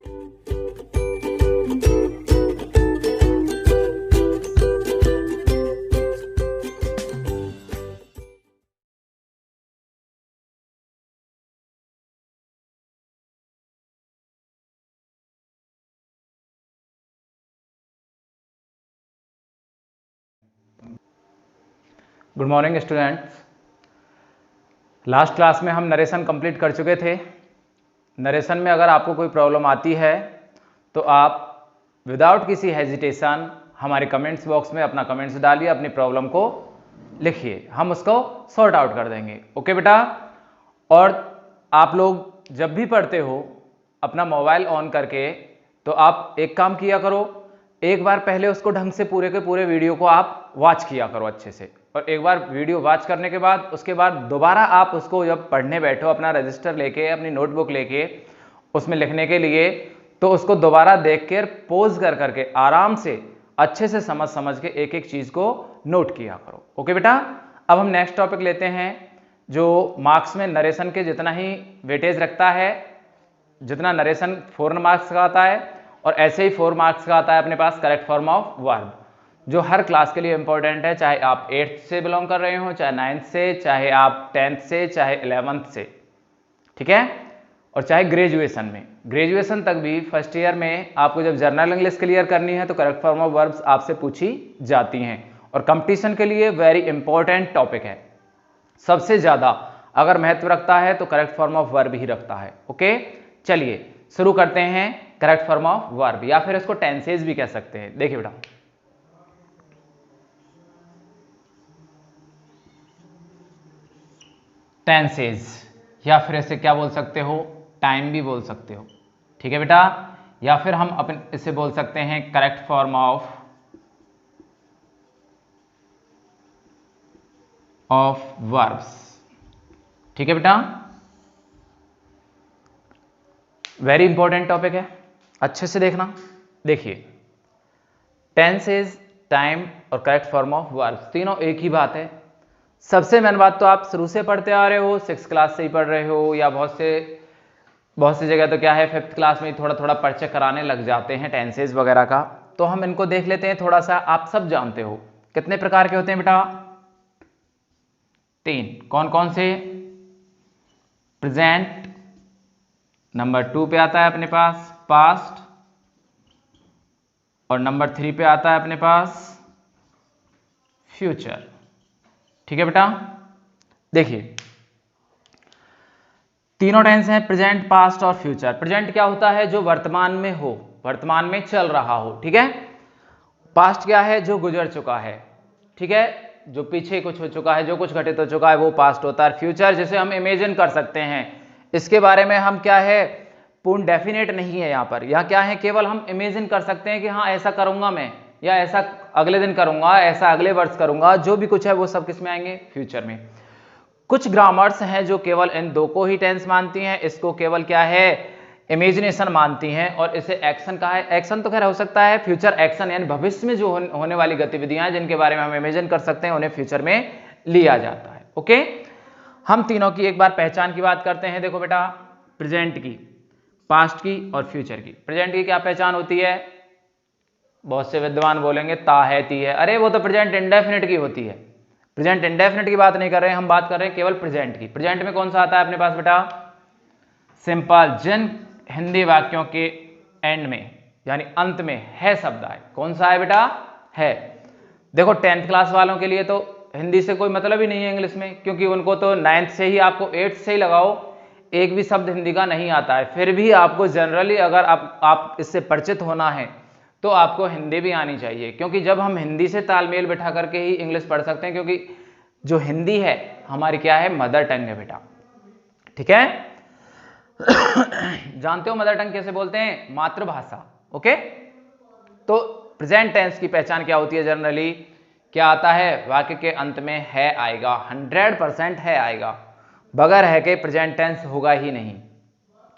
Good morning students. Last class में हम narration complete कर चुके थे। नरेशन में अगर आपको कोई प्रॉब्लम आती है तो आप विदाउट किसी हेजिटेशन हमारे कमेंट्स बॉक्स में अपना कमेंट्स डालिए, अपनी प्रॉब्लम को लिखिए, हम उसको सॉर्ट आउट कर देंगे। ओके बेटा। और आप लोग जब भी पढ़ते हो अपना मोबाइल ऑन करके तो आप एक काम किया करो, एक बार पहले उसको ढंग से पूरे के पूरे वीडियो को आप वॉच किया करो अच्छे से, और एक बार वीडियो वॉच करने के बाद उसके बाद दोबारा आप उसको जब पढ़ने बैठो अपना रजिस्टर लेके, अपनी नोटबुक लेके उसमें लिखने के लिए, तो उसको दोबारा देख कर पोज कर करके आराम से अच्छे से समझ के एक एक चीज को नोट किया करो। ओके बेटा। अब हम नेक्स्ट टॉपिक लेते हैं जो मार्क्स में नरेशन के जितना ही वेटेज रखता है, जितना नरेशन 4 मार्क्स का आता है और ऐसे ही 4 मार्क्स का आता है अपने पास करेक्ट फॉर्म ऑफ वर्ब, जो हर क्लास के लिए इंपॉर्टेंट है, चाहे आप 8th से बिलोंग कर रहे हो, चाहे 9th से, चाहे आप 10th से, चाहे 11th से, ठीक है, और चाहे ग्रेजुएशन में, ग्रेजुएशन तक भी फर्स्ट ईयर में आपको जब जर्नल इंग्लिश क्लियर करनी है तो करेक्ट फॉर्म ऑफ वर्ब्स आपसे पूछी जाती हैं, और कंपटीशन के लिए वेरी इंपॉर्टेंट टॉपिक है। सबसे ज्यादा अगर महत्व रखता है तो करेक्ट फॉर्म ऑफ वर्ब ही रखता है। ओके, चलिए शुरू करते हैं करेक्ट फॉर्म ऑफ वर्ब, या फिर इसको टेंसेज भी कह सकते हैं। देखिए बेटा, टेंसेज या फिर इसे क्या बोल सकते हो, टाइम भी बोल सकते हो, ठीक है बेटा, या फिर हम अपन इसे बोल सकते हैं करेक्ट फॉर्म ऑफ वर्ब्स, ठीक है बेटा। वेरी इंपॉर्टेंट टॉपिक है, अच्छे से देखना। देखिए, टेंसेज, टाइम और करेक्ट फॉर्म ऑफ वर्ब्स तीनों एक ही बात है। सबसे मेन बात तो आप शुरू से पढ़ते आ रहे हो, 6th क्लास से ही पढ़ रहे हो, या बहुत सी जगह तो क्या है 5th क्लास में थोड़ा थोड़ा परिचय कराने लग जाते हैं टेंसेज वगैरह का। तो हम इनको देख लेते हैं थोड़ा सा। आप सब जानते हो कितने प्रकार के होते हैं बेटा? 3। कौन कौन से? प्रेजेंट, नंबर 2 पे आता है अपने पास पास्ट, और नंबर 3 पे आता है अपने पास फ्यूचर, ठीक है बेटा। देखिए, तीनों टेंस हैं, प्रेजेंट, पास्ट और फ्यूचर। प्रेजेंट क्या होता है? जो वर्तमान में हो, वर्तमान में चल रहा हो, ठीक है। पास्ट क्या है? जो गुजर चुका है, ठीक है, जो पीछे कुछ हो चुका है, जो कुछ घटित हो चुका है वो पास्ट होता है। फ्यूचर जिसे हम इमेजिन कर सकते हैं, इसके बारे में हम क्या है, पूर्ण डेफिनेट नहीं है यहाँ पर। यहाँ क्या है, केवल हम इमेजिन कर सकते हैं कि हाँ ऐसा करूंगा मैं, या ऐसा अगले दिन करूंगा, ऐसा अगले वर्ष करूंगा, जो भी कुछ है वो सब किस में आएंगे? फ्यूचर में। कुछ ग्रामर्स हैं जो केवल इन दो को ही टेंस मानती हैं, इसको केवल क्या है, इमेजिनेशन मानती हैं, और इसे एक्शन कहा है। एक्शन तो खैर हो सकता है, फ्यूचर एक्शन यानी भविष्य में जो होने वाली गतिविधियां हैं जिनके बारे में हम इमेजिन कर सकते हैं उन्हें फ्यूचर में लिया जाता है। ओके, हम तीनों की एक बार पहचान की बात करते हैं। देखो बेटा, प्रेजेंट की, पास्ट की और फ्यूचर की। प्रेजेंट की क्या पहचान होती है? बहुत से विद्वान बोलेंगे ता है ती है, अरे वो तो प्रेजेंट इंडेफिनिट की होती है। प्रेजेंट इंडेफिनिट की बात नहीं कर रहे हैं, हम बात कर रहे हैं केवल प्रेजेंट की। प्रेजेंट में कौन सा आता है अपने पास बेटा? सिंपल, जिन हिंदी वाक्यों के एंड में यानी अंत में है शब्द आए। कौन सा है बेटा? है। देखो 10th क्लास वालों के लिए तो हिंदी से कोई मतलब ही नहीं है इंग्लिश में, क्योंकि उनको तो 9th से ही, आपको 8th से ही लगाओ, एक भी शब्द हिंदी का नहीं आता है। फिर भी आपको जनरली अगर आप इससे परिचित होना है तो आपको हिंदी भी आनी चाहिए, क्योंकि जब हम हिंदी से तालमेल बिठा करके ही इंग्लिश पढ़ सकते हैं, क्योंकि जो हिंदी है हमारी क्या है, मदर टंग है बेटा, ठीक है। जानते हो मदर टंग कैसे बोलते हैं? मातृभाषा। ओके, तो प्रेजेंट टेंस की पहचान क्या होती है? जनरली क्या आता है, वाक्य के अंत में है आएगा, 100% है आएगा, बगैर है के प्रेजेंट टेंस होगा ही नहीं,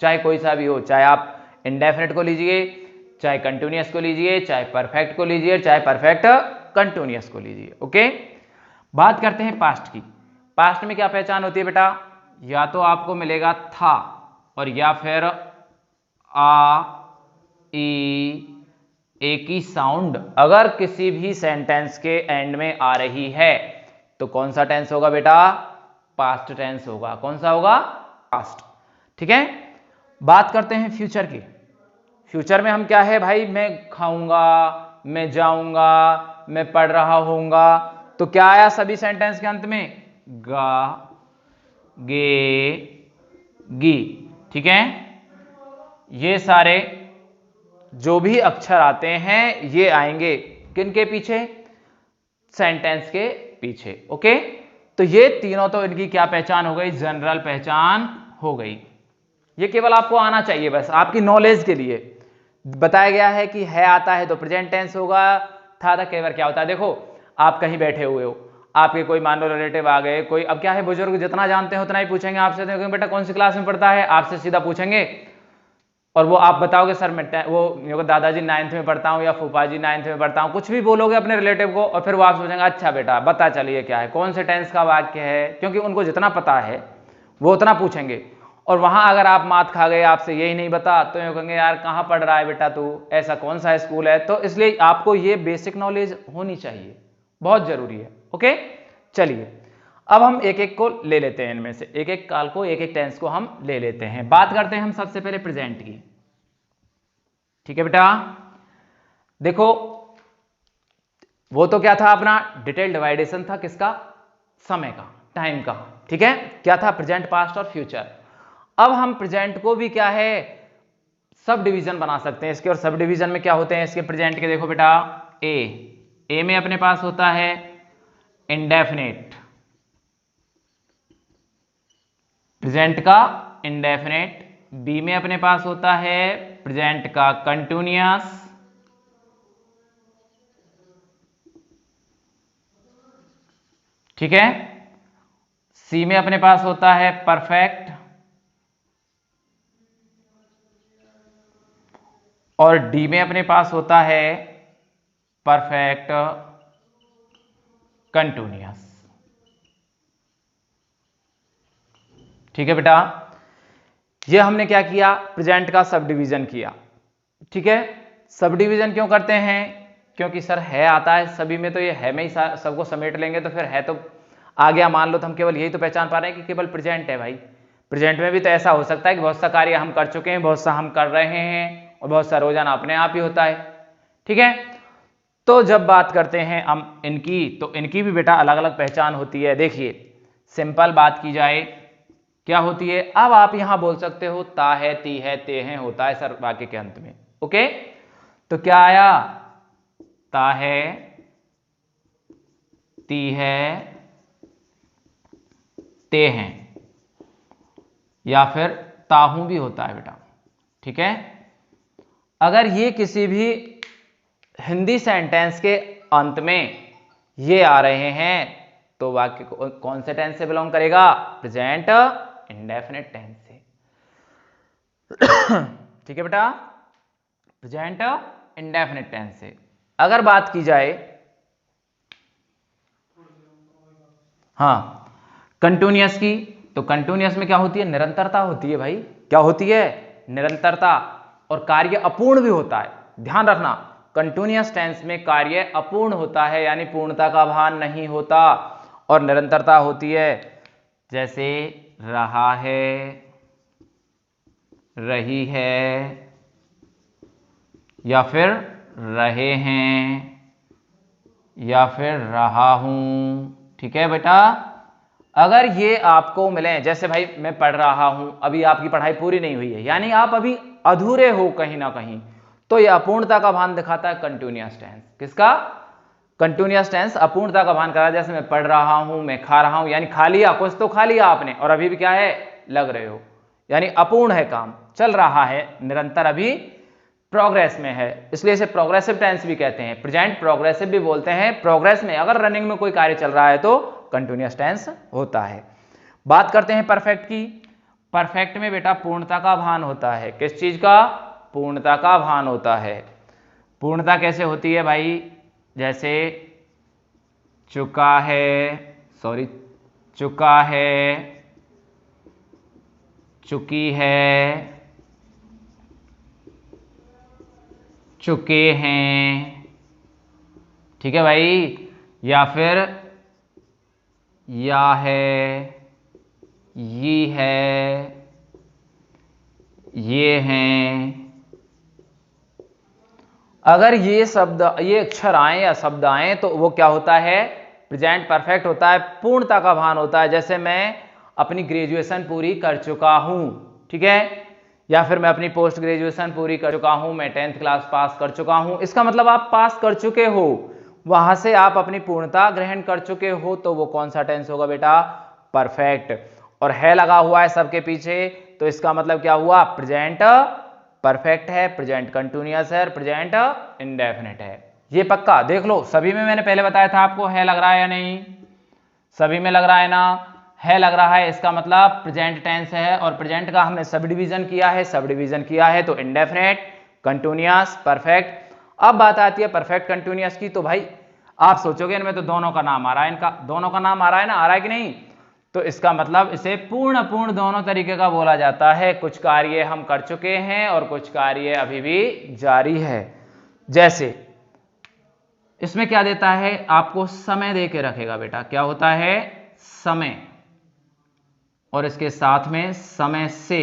चाहे कोई सा भी हो, चाहे आप इंडेफिनिट को लीजिए, चाहे कंटिन्यूअस को लीजिए, चाहे परफेक्ट को लीजिए, चाहे परफेक्ट कंटिन्यूअस को लीजिए। ओके, बात करते हैं पास्ट की। पास्ट में क्या पहचान होती है बेटा? या तो आपको मिलेगा था, और या फिर ई, एक ही साउंड अगर किसी भी सेंटेंस के एंड में आ रही है तो कौन सा टेंस होगा बेटा? पास्ट टेंस होगा। कौन सा होगा? पास्ट। ठीक है, बात करते हैं फ्यूचर की। फ्यूचर में हम क्या है भाई? मैं खाऊंगा, मैं जाऊंगा, मैं पढ़ रहा होऊंगा, तो क्या आया सभी सेंटेंस के अंत में? गा, गे, गी। ठीक है, ये सारे जो भी अक्षर आते हैं ये आएंगे किनके पीछे? सेंटेंस के पीछे। ओके, तो ये तीनों तो इनकी क्या पहचान हो गई? जनरल पहचान हो गई। ये केवल आपको आना चाहिए, बस आपकी नॉलेज के लिए बताया गया है कि है आता है तो प्रेजेंट टेंस होगा, था कई बार क्या होता है। देखो, आप कहीं बैठे हुए हो, आपके कोई मान लो रिलेटिव आ गए, कोई, अब क्या है बुजुर्ग जितना जानते हैं उतना ही पूछेंगे आपसे, देखो बेटा कौन सी क्लास में पढ़ता है, आपसे सीधा पूछेंगे और वो आप बताओगे सर मैं वो दादाजी 9th में पढ़ता हूँ या फूफा जी 9th में पढ़ता हूँ, कुछ भी बोलोगे अपने रिलेटिव को और फिर वो आपसे पूछेंगे अच्छा बेटा बता चलिए क्या है, कौन से टेंस का वाक्य है, क्योंकि उनको जितना पता है वो उतना पूछेंगे। और वहां अगर आप मात खा गए, आपसे यही नहीं बता, तो ये कहेंगे यार कहाँ पढ़ रहा है बेटा तू, ऐसा कौन सा स्कूल है। तो इसलिए आपको ये बेसिक नॉलेज होनी चाहिए, बहुत जरूरी है। ओके, चलिए अब हम एक एक को ले लेते हैं, इनमें से एक एक काल को, एक एक टेंस को हम ले लेते हैं। बात करते हैं हम सबसे पहले प्रेजेंट की। ठीक है बेटा, देखो वो तो क्या था अपना डिटेल डिवाइडेशन था, किसका? समय का, टाइम का। ठीक है, क्या था? प्रेजेंट, पास्ट और फ्यूचर। अब हम प्रेजेंट को भी क्या है सब डिवीजन बना सकते हैं इसके, और सब डिवीजन में क्या होते हैं इसके प्रेजेंट के? देखो बेटा, ए में अपने पास होता है इंडेफिनिट, प्रेजेंट का इंडेफिनिट। बी में अपने पास होता है प्रेजेंट का कंटिन्यूअस, ठीक है। सी में अपने पास होता है परफेक्ट, और डी में अपने पास होता है परफेक्ट कंटिन्यूअस। ठीक है बेटा, ये हमने क्या किया? प्रेजेंट का सब डिवीजन किया। ठीक है, सब डिवीजन क्यों करते हैं? क्योंकि सर है आता है सभी में, तो ये है में ही सबको समेट लेंगे तो फिर है तो आ गया, मान लो तो हम केवल यही तो पहचान पा रहे हैं कि केवल प्रेजेंट है भाई। प्रेजेंट में भी तो ऐसा हो सकता है कि बहुत सा कार्य हम कर चुके हैं, बहुत सा हम कर रहे हैं, और बहुत सा रोजाना अपने आप ही होता है। ठीक है, तो जब बात करते हैं हम इनकी, तो इनकी भी बेटा अलग अलग पहचान होती है। देखिए, सिंपल बात की जाए क्या होती है? अब आप यहां बोल सकते हो ता है, ती है, ते हैं होता है सर वाक्य के अंत में। ओके, तो क्या आया? ता है, ती है, ते हैं, या फिर ताहू भी होता है बेटा। ठीक है, अगर ये किसी भी हिंदी सेंटेंस के अंत में ये आ रहे हैं तो वाक्य कौन से टेंस से बिलोंग करेगा? प्रेजेंट इंडेफिनिट टेंस से। ठीक है बेटा, प्रेजेंट इंडेफिनिट टेंस से। अगर बात की जाए हाँ कंटिन्यूअस की, तो कंटिन्यूअस में क्या होती है? निरंतरता होती है भाई। क्या होती है? निरंतरता। और कार्य अपूर्ण भी होता है, ध्यान रखना, कंटिन्यूअस टेंस में कार्य अपूर्ण होता है, यानी पूर्णता का भान नहीं होता, और निरंतरता होती है। जैसे रहा है, रही है, या फिर रहे हैं, या फिर रहा हूं। ठीक है बेटा, अगर ये आपको मिले, जैसे भाई मैं पढ़ रहा हूं, अभी आपकी पढ़ाई पूरी नहीं हुई है, यानी आप अभी अधूरे हो कहीं ना कहीं, तो यह अपूर्णता का भान दिखाता है कंटिन्यूअस टेंस। किसका? कंटिन्यूअस टेंस अपूर्णता का भान करा। जैसे मैं पढ़ रहा हूं, मैं खा रहा हूं, यानी खा लिया, कुछ तो खा लिया आपने, और अभी भी क्या है? लग रहे हो, यानी अपूर्ण है, काम चल रहा है, निरंतर अभी प्रोग्रेस में है, इसलिए इसे प्रोग्रेसिव टेंस भी कहते हैं। प्रेजेंट प्रोग्रेसिव भी बोलते हैं। प्रोग्रेस में, अगर रनिंग में कोई कार्य चल रहा है तो कंटिन्यूअस टेंस होता है। बात करते हैं परफेक्ट की। परफेक्ट में बेटा पूर्णता का भान होता है। किस चीज का? पूर्णता का भान होता है। पूर्णता कैसे होती है भाई? जैसे चुका है, सॉरी, चुका है, चुकी है, चुके हैं, ठीक है भाई, या फिर या है, ये है, ये हैं। अगर ये शब्द, ये अक्षर आए या शब्द आए तो वो क्या होता है, प्रेजेंट परफेक्ट होता है, पूर्णता का भान होता है। जैसे मैं अपनी ग्रेजुएशन पूरी कर चुका हूं, ठीक है, या फिर मैं अपनी पोस्ट ग्रेजुएशन पूरी कर चुका हूं, मैं 10th क्लास पास कर चुका हूं। इसका मतलब आप पास कर चुके हो, वहां से आप अपनी पूर्णता ग्रहण कर चुके हो, तो वो कौन सा टेंस होगा बेटा, परफेक्ट। और है लगा हुआ है सबके पीछे, तो इसका मतलब क्या हुआ, प्रेजेंट परफेक्ट है, प्रेजेंट कंटिन्यूअस है, प्रेजेंट इंडेफिनिट है। ये पक्का देख लो, सभी में मैंने पहले बताया था आपको, है लग रहा है या नहीं, सभी में लग रहा है ना, है लग रहा है, इसका मतलब प्रेजेंट टेंस है। और प्रेजेंट का हमने सब डिवीजन किया है, सब डिवीजन किया है तो इंडेफिनिट, कंटिन्यूअस, परफेक्ट। अब बात आती है परफेक्ट कंटिन्यूअस की, तो भाई आप सोचोगे इनमें तो दोनों का नाम आ रहा है, इनका दोनों का नाम आ रहा है ना, आ रहा है कि नहीं, तो इसका मतलब इसे पूर्ण पूर्ण दोनों तरीके का बोला जाता है। कुछ कार्य हम कर चुके हैं और कुछ कार्य अभी भी जारी है। जैसे इसमें क्या देता है, आपको समय दे के रखेगा बेटा, क्या होता है, समय, और इसके साथ में समय से,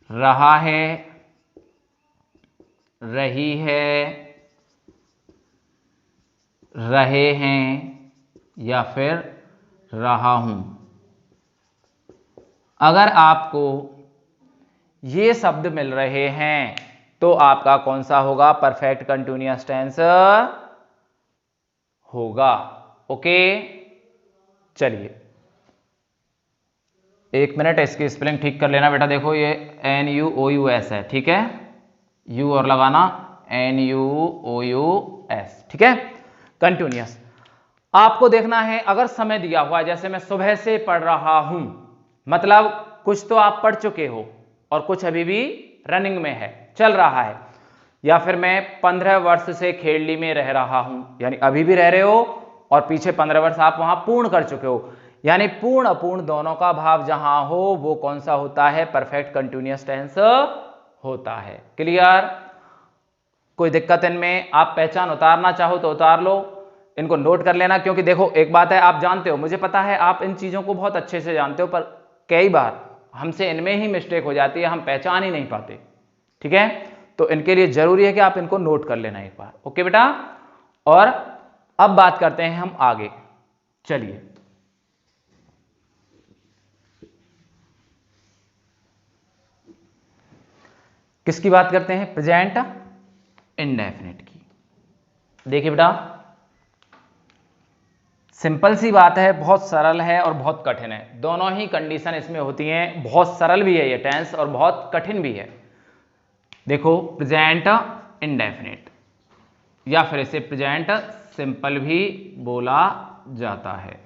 रहा है, रही है, रहे हैं, या फिर रहा हूं। अगर आपको ये शब्द मिल रहे हैं तो आपका कौन सा होगा, परफेक्ट कंटिन्यूअस टेंस होगा। ओके, चलिए 1 मिनट, इसकी स्पेलिंग ठीक कर लेना बेटा। देखो ये NUOUS है, ठीक है, यू और लगाना NUOUS, ठीक है, कंटिन्यूअस। आपको देखना है, अगर समय दिया हुआ है, जैसे मैं सुबह से पढ़ रहा हूं, मतलब कुछ तो आप पढ़ चुके हो और कुछ अभी भी रनिंग में है, चल रहा है। या फिर मैं 15 वर्ष से खेरली में रह रहा हूं, यानी अभी भी रह रहे हो और पीछे 15 वर्ष आप वहां पूर्ण कर चुके हो, यानी पूर्ण अपूर्ण दोनों का भाव जहां हो वो कौन सा होता है, परफेक्ट कंटिन्यूअस टेंस होता है। क्लियर, कोई दिक्कत इनमें, आप पहचान उतारना चाहो तो उतार लो, इनको नोट कर लेना। क्योंकि देखो एक बात है, आप जानते हो, मुझे पता है आप इन चीजों को बहुत अच्छे से जानते हो, पर कई बार हमसे इनमें ही मिस्टेक हो जाती है, हम पहचान ही नहीं पाते, ठीक है, तो इनके लिए जरूरी है कि आप इनको नोट कर लेना एक बार। ओके बेटा, और अब बात करते हैं हम आगे, चलिए किसकी बात करते हैं, प्रेजेंट इंडेफिनिट की। देखिए बेटा, सिंपल सी बात है, बहुत सरल है और बहुत कठिन है, दोनों ही कंडीशन इसमें होती हैं। बहुत सरल भी है ये टेंस और बहुत कठिन भी है। देखो प्रेजेंट इंडेफिनिट, या फिर इसे प्रेजेंट सिंपल भी बोला जाता है,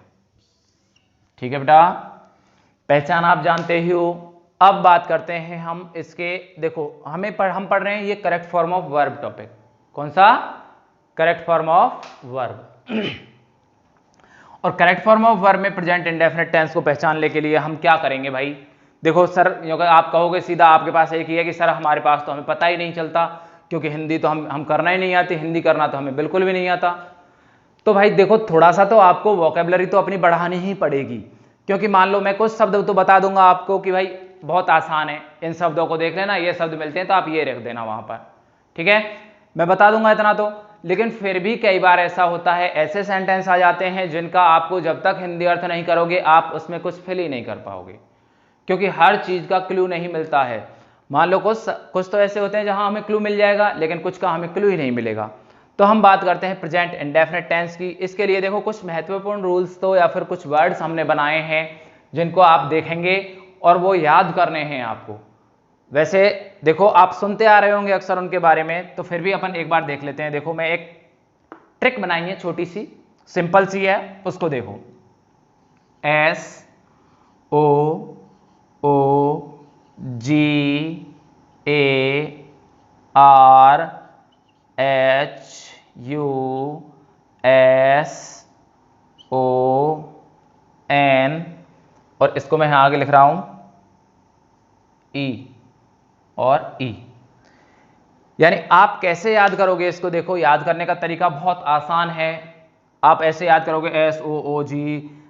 ठीक है बेटा, पहचान आप जानते ही हो। अब बात करते हैं हम इसके, देखो हम पढ़ रहे हैं ये correct form of verb topic, कौन सा, करेक्ट फॉर्म ऑफ वर्ब। और करेक्ट फॉर्म ऑफ वर्ब में प्रेजेंट इंडेफिनिट टेंस को पहचानने के लिए हम क्या करेंगे भाई, देखो सर, आप कहोगे सीधा, आपके पास एक ही है कि सर हमारे पास तो हमें पता ही नहीं चलता, क्योंकि हिंदी तो हम करना ही नहीं आती, हिंदी करना तो हमें बिल्कुल भी नहीं आता। तो भाई देखो, थोड़ा सा तो आपको वोकेबलरी तो अपनी बढ़ानी ही पड़ेगी, क्योंकि मान लो मैं कुछ शब्द तो बता दूंगा आपको कि भाई बहुत आसान है, इन शब्दों को देख लेना, ये शब्द मिलते हैं तो आप ये रख देना वहां पर, ठीक है, मैं बता दूंगा इतना तो। लेकिन फिर भी कई बार ऐसा होता है, ऐसे सेंटेंस आ जाते हैं जिनका आपको जब तक हिंदी अर्थ नहीं करोगे आप उसमें कुछ फिल ही नहीं कर पाओगे, क्योंकि हर चीज का क्लू नहीं मिलता है। मान लो कुछ तो ऐसे होते हैं जहां हमें क्लू मिल जाएगा, लेकिन कुछ का हमें क्लू ही नहीं मिलेगा। तो हम बात करते हैं प्रेजेंट इंडेफिनिट टेंस की। इसके लिए देखो कुछ महत्वपूर्ण रूल्स तो या फिर कुछ वर्ड्स हमने बनाए हैं जिनको आप देखेंगे और वो याद करने हैं आपको। वैसे देखो आप सुनते आ रहे होंगे अक्सर उनके बारे में, तो फिर भी अपन एक बार देख लेते हैं। देखो मैं एक ट्रिक बनाई है छोटी सी, सिंपल सी है, उसको देखो। SOGARHUSON, और इसको मैं यहां आगे लिख रहा हूं E और E। यानी आप कैसे याद करोगे इसको, देखो याद करने का तरीका बहुत आसान है। आप ऐसे याद करोगे SOOGHUSO,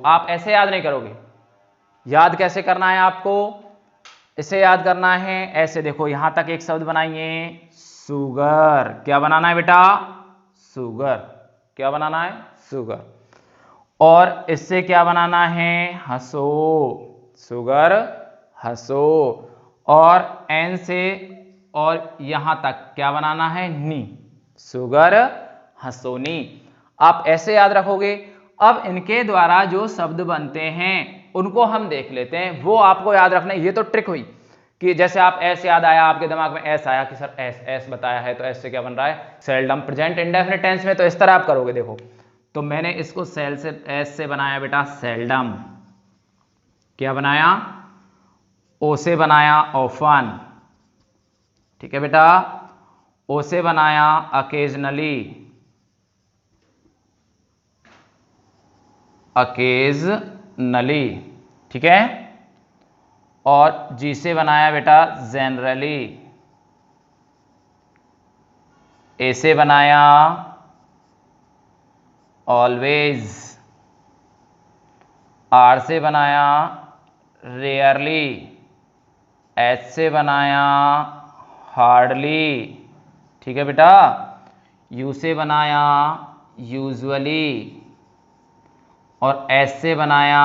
आप ऐसे याद नहीं करोगे। याद कैसे करना है आपको, इसे याद करना है ऐसे। देखो यहां तक एक शब्द बनाइए, सुगर। क्या बनाना है बेटा, सुगर। क्या बनाना है, सुगर। और इससे क्या बनाना है, हंसो, सुगर हंसो। और एन से और यहां तक क्या बनाना है, नी, सुगर हंसोनी। आप ऐसे याद रखोगे। अब इनके द्वारा जो शब्द बनते हैं उनको हम देख लेते हैं, वो आपको याद रखना है। ये तो ट्रिक हुई कि जैसे आप एस याद आया, आपके दिमाग में एस आया कि सर एस एस बताया है, तो एस से क्या बन रहा है, सेल्डम। प्रेजेंट इंडेफिनिट टेंस में तो इस तरह आप करोगे। देखो तो मैंने इसको सेल से एस से बनाया बेटा, सेल्डम। क्या बनाया, ओ से बनाया, ऑफन। ठीक है बेटा, ओ से बनाया, अकेजनली, अकेजनली। ठीक है, और जी से बनाया बेटा, जनरली। ए से बनाया, ऑलवेज। आर से बनाया, रेयरली। एच से बनाया, हार्डली। ठीक है बेटा, यू से बनाया, यूजुअली। और एस से बनाया,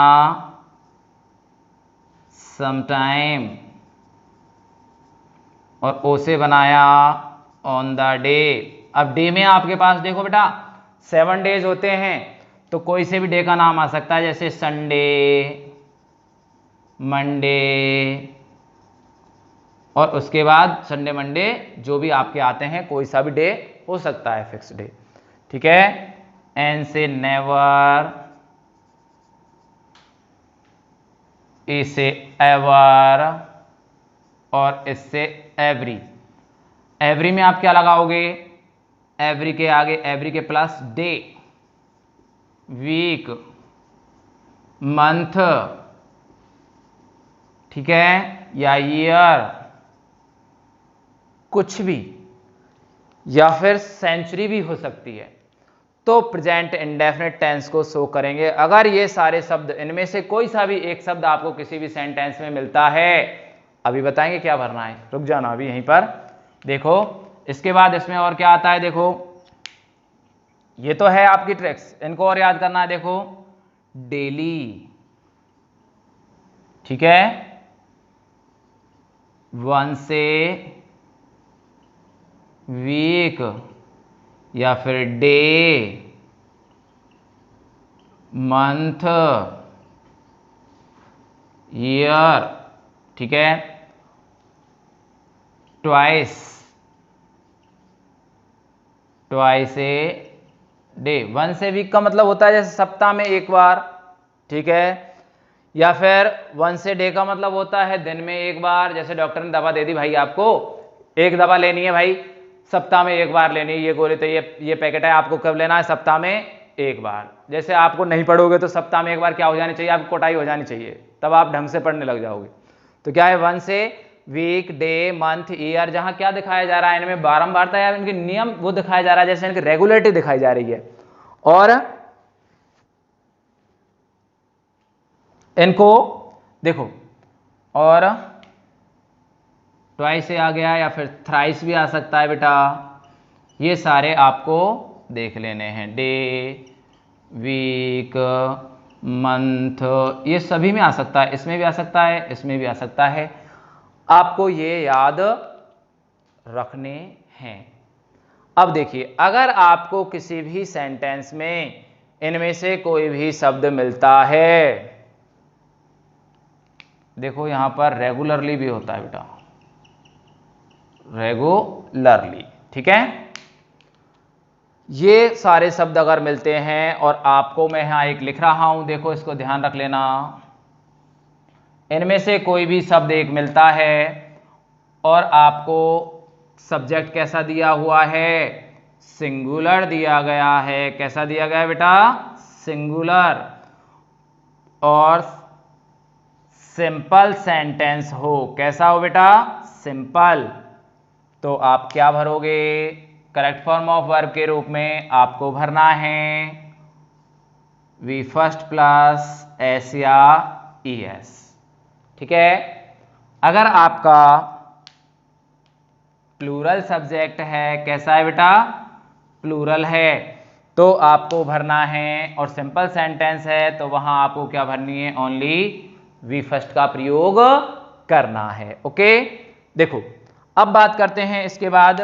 समटाइम। और ओ से बनाया, ऑन द डे। अब डे में आपके पास देखो बेटा 7 डेज होते हैं, तो कोई से भी डे का नाम आ सकता है, जैसे संडे, मंडे, और उसके बाद संडे मंडे जो भी आपके आते हैं, कोई सा भी डे हो सकता है, फिक्स डे। ठीक है, एन से नेवर, ए से एवर, और इससे एवरी। एवरी में आप क्या लगाओगे, एवरी के आगे, एवरी के प्लस डे, वीक, मंथ, ठीक है, या ईयर, कुछ भी, या फिर सेंचुरी भी हो सकती है, तो प्रेजेंट इंडेफिनिट टेंस को शो करेंगे। अगर ये सारे शब्द, इनमें से कोई सा भी एक शब्द आपको किसी भी सेंटेंस में मिलता है, अभी बताएंगे क्या भरना है, रुक जाना अभी यहीं पर। देखो इसके बाद इसमें और क्या आता है, देखो ये तो है आपकी ट्रिक्स, इनको और याद करना है। देखो डेली, ठीक है, वन से वीक, या फिर डे, मंथ, ईयर, ठीक है, twice, twice a day. One से वीक का मतलब होता है जैसे सप्ताह में एक बार, ठीक है, या फिर वन से डे का मतलब होता है दिन में एक बार। जैसे डॉक्टर ने दवा दे दी भाई, आपको एक दवा लेनी है भाई, सप्ताह में एक बार लेनी है, ये गोली तो ये पैकेट है, आपको कब लेना है, सप्ताह में एक बार। जैसे आपको नहीं पढ़ोगे तो सप्ताह में एक बार क्या हो जानी चाहिए, आपको कोटाई हो जानी चाहिए, तब आप ढंग से पढ़ने लग जाओगे। तो क्या है, वन से वीक, डे, मंथ, ईयर, जहां क्या दिखाया जा रहा है, इनमें बारंबारता या इनके नियम वो दिखाया जा रहा है, जैसे इनकी रेगुलरिटी दिखाई जा रही है। और इनको देखो, और ट्वाइस से आ गया, या फिर थ्राइस भी आ सकता है बेटा, ये सारे आपको देख लेने हैं। डे, वीक, मंथ, ये सभी में आ सकता है, इसमें भी आ सकता है, इसमें भी आ सकता है, आपको ये याद रखने हैं। अब देखिए, अगर आपको किसी भी सेंटेंस में इनमें से कोई भी शब्द मिलता है, देखो यहां पर रेगुलरली भी होता है बेटा, रेगुलरली, ठीक है, ये सारे शब्द अगर मिलते हैं और आपको मैं यहां एक लिख रहा हूं, देखो इसको ध्यान रख लेना, इनमें से कोई भी शब्द एक मिलता है और आपको सब्जेक्ट कैसा दिया हुआ है, सिंगुलर दिया गया है। कैसा दिया गया है बेटा, सिंगुलर, और सिंपल सेंटेंस हो। कैसा हो बेटा, सिंपल, तो आप क्या भरोगे? करेक्ट फॉर्म ऑफ वर्ब के रूप में आपको भरना है वी फर्स्ट प्लस एस या ई एस। ठीक है, अगर आपका प्लूरल सब्जेक्ट है, कैसा है बेटा? प्लूरल है, तो आपको भरना है, और सिंपल सेंटेंस है तो वहां आपको क्या भरनी है? ओनली वी फर्स्ट का प्रयोग करना है। ओके, देखो अब बात करते हैं इसके बाद,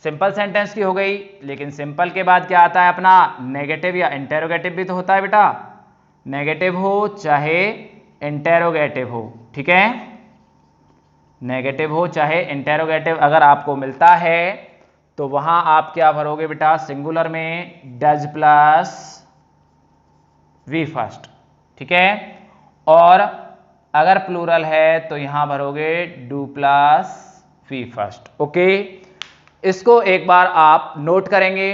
सिंपल सेंटेंस की हो गई, लेकिन सिंपल के बाद क्या आता है अपना? नेगेटिव या इंटेरोगेटिव भी तो होता है बेटा, नेगेटिव हो चाहे इंटेरोगेटिव हो। ठीक है, नेगेटिव हो चाहे इंटेरोगेटिव अगर आपको मिलता है तो वहां आप क्या भरोगे बेटा? सिंगुलर में डज प्लस वी फर्स्ट। ठीक है, और अगर प्लूरल है तो यहां भरोगे do plus V first. Okay, इसको एक बार आप नोट करेंगे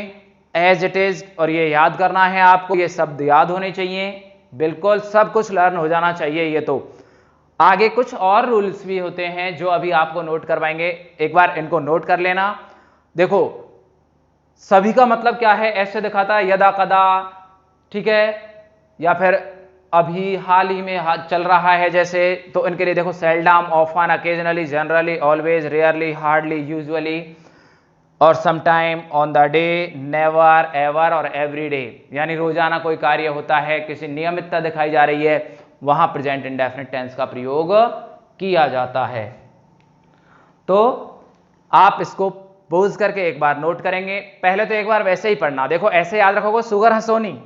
एज इट इज, और ये याद करना है आपको, ये शब्द याद होने चाहिए, बिल्कुल सब कुछ लर्न हो जाना चाहिए। ये तो आगे कुछ और रूल्स भी होते हैं जो अभी आपको नोट करवाएंगे, एक बार इनको नोट कर लेना। देखो सभी का मतलब क्या है? ऐसे दिखाता है यदा कदा, ठीक है, या फिर अभी हाल ही में चल रहा है जैसे, तो इनके लिए देखो seldom, often, occasionally, generally, always, rarely, hardly, usually और sometime, on the day, never, ever और एवरी डे, यानी रोजाना कोई कार्य होता है, किसी नियमितता दिखाई जा रही है, वहां प्रेजेंट इंडेफिनिट टेंस का प्रयोग किया जाता है। तो आप इसको पोज करके एक बार नोट करेंगे। पहले तो एक बार वैसे ही पढ़ना, देखो ऐसे याद रखोगे सुगर हंसोनी,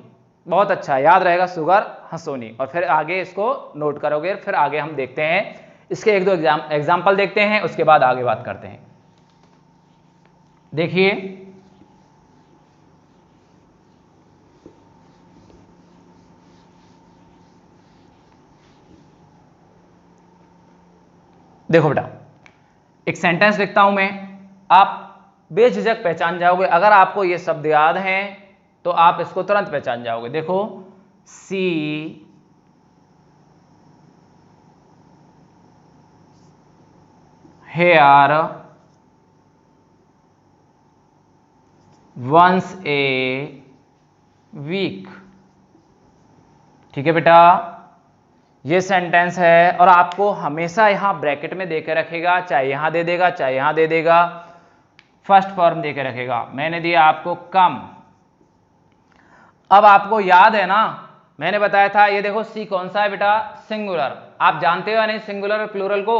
बहुत अच्छा याद रहेगा सुगर हंसोनी, और फिर आगे इसको नोट करोगे, फिर आगे हम देखते हैं इसके एक दो एग्जाम्पल देखते हैं, उसके बाद आगे बात करते हैं। देखिए देखो बेटा, एक सेंटेंस लिखता हूं मैं, आप बेझिझक पहचान जाओगे। अगर आपको ये शब्द याद हैं तो आप इसको तुरंत पहचान जाओगे। देखो see here once a week. ठीक है बेटा, ये सेंटेंस है, और आपको हमेशा यहां ब्रैकेट में देके रखेगा, चाहे यहां दे देगा चाहे यहां दे देगा, फर्स्ट फॉर्म देके रखेगा। मैंने दिया आपको कम। अब आपको याद है ना, मैंने बताया था, ये देखो सी कौन सा है बेटा? सिंगुलर। आप जानते हो या नहीं सिंगुलर और प्लूरल को?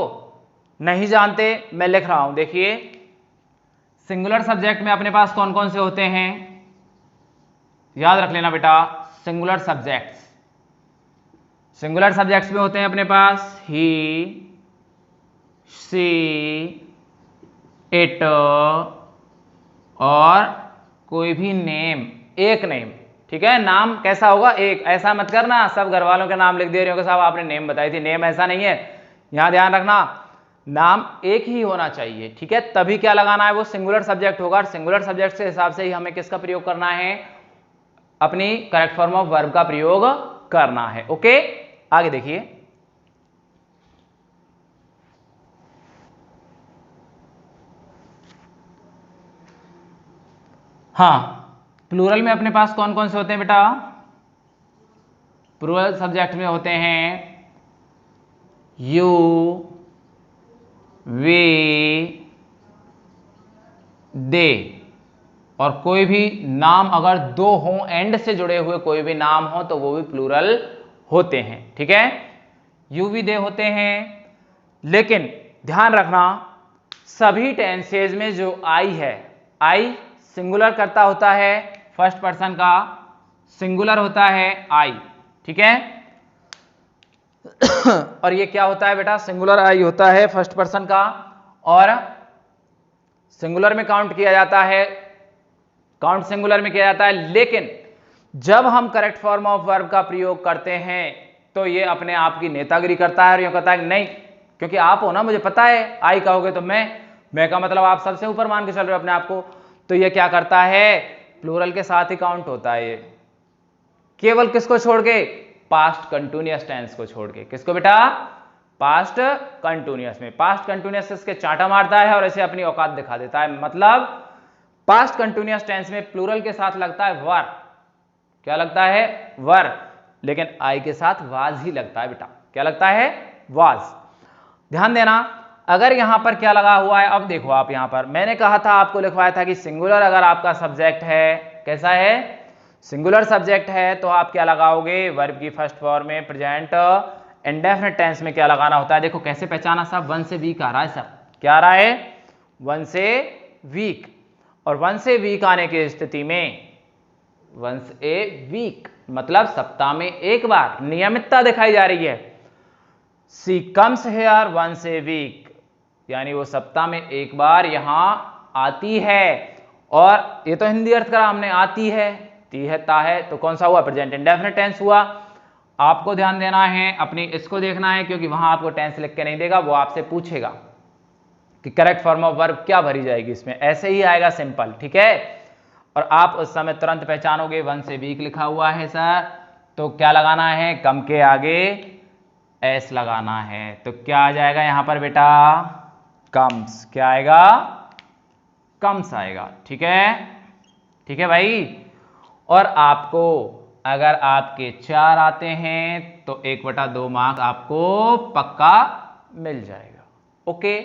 नहीं जानते, मैं लिख रहा हूं, देखिए सिंगुलर सब्जेक्ट में अपने पास कौन कौन से होते हैं, याद रख लेना बेटा। सिंगुलर सब्जेक्ट्स, सिंगुलर सब्जेक्ट्स में होते हैं अपने पास ही, सी, इट और कोई भी नेम, एक नेम। ठीक है, नाम कैसा होगा? एक। ऐसा मत करना सब घर वालों के नाम लिख दे रहे हो कि साहब आपने नेम बताई थी, नेम ऐसा नहीं है, यहां ध्यान रखना नाम एक ही होना चाहिए। ठीक है, तभी क्या लगाना है? वो सिंगुलर सब्जेक्ट होगा। सिंगुलर सब्जेक्ट के हिसाब से ही हमें किसका प्रयोग करना है? अपनी करेक्ट फॉर्म ऑफ वर्ब का प्रयोग करना है। ओके, आगे देखिए, हाँ प्लूरल में अपने पास कौन कौन से होते हैं बेटा? प्लूरल सब्जेक्ट में होते हैं यू, वी, दे, और कोई भी नाम अगर दो हों, एंड से जुड़े हुए कोई भी नाम हो तो वो भी प्लूरल होते हैं। ठीक है, यू, वी, दे होते हैं, लेकिन ध्यान रखना सभी टेंसेज में जो आई है, आई सिंगुलर करता होता है, फर्स्ट पर्सन का सिंगुलर होता है आई। ठीक है और ये क्या होता है बेटा? सिंगुलर आई होता है फर्स्ट पर्सन का, और सिंगुलर में काउंट किया जाता है, काउंट सिंगुलर में किया जाता है। लेकिन जब हम करेक्ट फॉर्म ऑफ वर्ब का प्रयोग करते हैं तो ये अपने आप की नेतागिरी करता है और ये कहता है नहीं, क्योंकि आप हो ना, मुझे पता है, आई कहोगे तो मैं का मतलब आप सबसे ऊपर मान के चल रहे हो अपने आप को, तो ये क्या करता है? प्लूरल के साथ ही काउंट होता है ये, केवल किसको छोड़ के? पास्ट कंटिन्यूअस टेंस को छोड़ के। किसको बेटा? पास्ट कंटिन्यूअस में। पास्ट कंटिन्यूअस इसके चांटा मारता है और इसे अपनी औकात दिखा देता है। मतलब पास्ट कंटिन्यूअस टेंस में प्लूरल के साथ लगता है वर। क्या लगता है? वर। लेकिन आई के साथ वाज ही लगता है बेटा। क्या लगता है? वाज। ध्यान देना, अगर यहां पर क्या लगा हुआ है, अब देखो आप यहां पर मैंने कहा था, आपको लिखवाया था कि सिंगुलर अगर आपका सब्जेक्ट है, कैसा है? सिंगुलर सब्जेक्ट है, तो आप क्या लगाओगे? वर्ब की फर्स्ट फॉर्म में प्रेजेंट इंडेफिनिट टेंस में क्या लगाना होता है? देखो कैसे पहचाना साहब, वन से वीक आ रहा है सब। क्या आ रहा है? वन से वीक। और वन से वीक आने की स्थिति में, वंस ए वीक मतलब सप्ताह में एक बार, नियमितता दिखाई जा रही है। She comes here once a week, यानी वो सप्ताह में एक बार यहां आती है। और ये तो हिंदी अर्थ करा हमने, आती है, ती है, ता है, तो कौन सा हुआ? प्रेजेंट इंडेफिनिट टेंस हुआ। आपको ध्यान देना है, अपनी इसको देखना है, क्योंकि वहां आपको टेंस लिख के नहीं देगा, वो आपसे पूछेगा कि करेक्ट फॉर्म ऑफ वर्ब क्या भरी जाएगी इसमें। ऐसे ही आएगा सिंपल, ठीक है। और आप उस समय तुरंत पहचानोगे, वन से वीक लिखा हुआ है सर, तो क्या लगाना है? कम के आगे एस लगाना है। तो क्या आ जाएगा यहां पर बेटा? कम्स। क्या आएगा? कम्स आएगा। ठीक है, ठीक है भाई। और आपको अगर आपके 4 आते हैं तो 1/2 मार्क्स आपको पक्का मिल जाएगा। ओके,